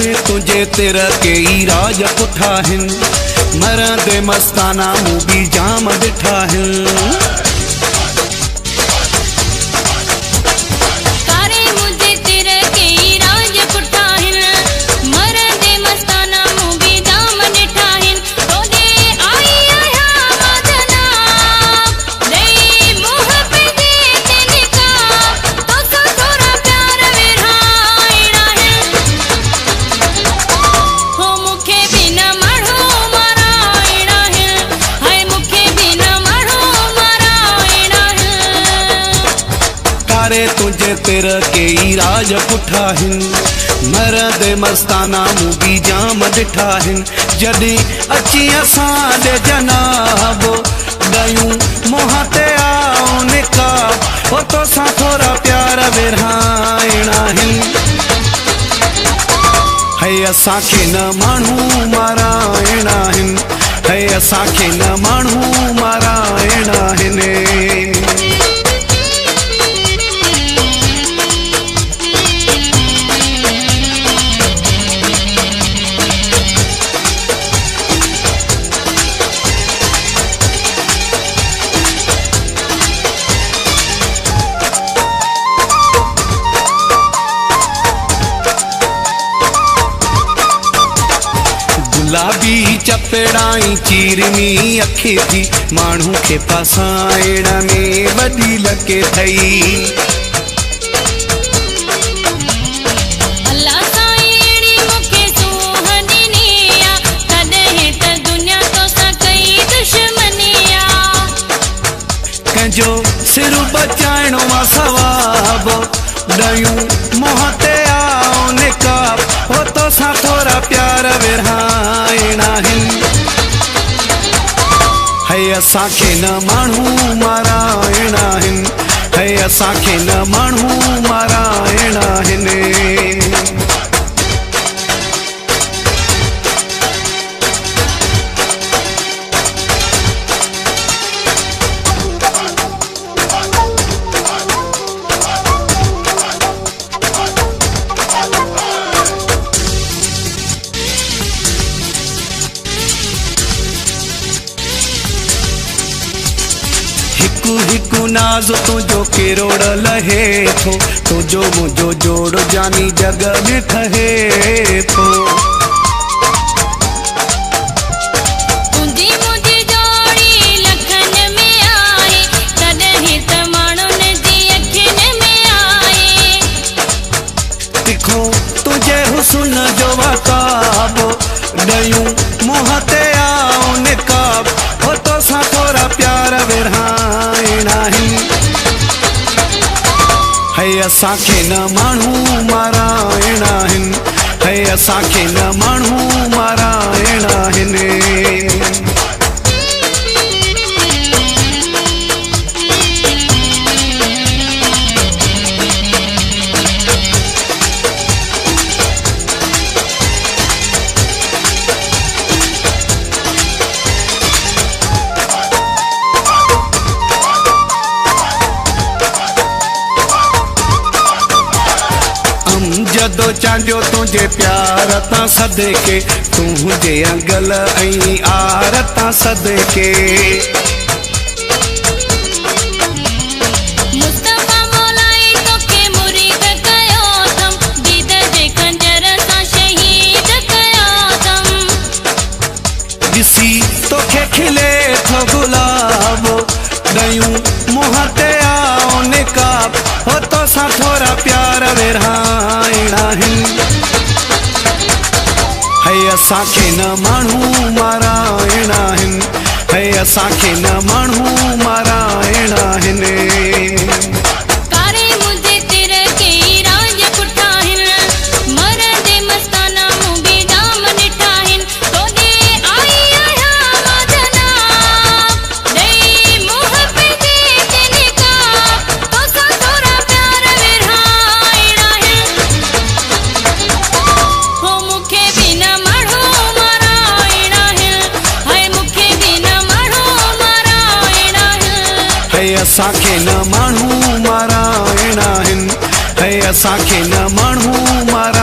करे तुझे तेरा के ई राज पुठा हिन मरंदे मस्ताना मूं भी जाम ॾिठा हिन तुझे तेरा के ई राज पुठा हिन मरंदे मस्ताना मूं भी जाम ॾिठा हिन जॾहिं अची असां ॾे जनाबो ॾयूं मुंहं ते आओ निकाब हो तोसां थोरा प्यार विरहाइणा हिन है असांखे न माण्हू माराइणा हिन है असांखे न माण्हू माराइणा हिन गुलाबी चपेड़ाई चीरनी अखे थी माण्हू खे फसाइण में वॾी लके थई कंहिंजो सिर बचाइणो आहे सवाबो ॾयूं मुंहं ते आओ निकाब हो तोसां थोरा प्यार विरहाइणा हिन है असांखे न माण्हू माराइणा हिन है असांखे न माण्हू माराइणा हिन हिकु नाज़ तुझो किरोड़ लहे थो तुझो मुझो जोड़ जानी जग में ठहे थो तिखो तुझे हुस्न जो वताबो ॾयूं मुंहं ते आओ निकाब हो तोसां थोरा प्यार विरहाइणा हिन है असांखे न माण्हू माराइणा हिन है असांखे न माण्हू माराइणा हिन जदो चांडियो तुझे प्यार तां सदके तुझे अंगल ऐं आर तां सदके ॾिसी तोखे खिले थो गुलाबो ॾयूं मुंहं ते आओ निकाब हो तोसां थोरा प्यार विरहाइणा हिन है असांखे न माण्हू माराइणा हिन है असांखे न माण्हू माराइणा हिन असांखे न माण्हू माराइणा हिन है असांखे न माण्हू माराइणा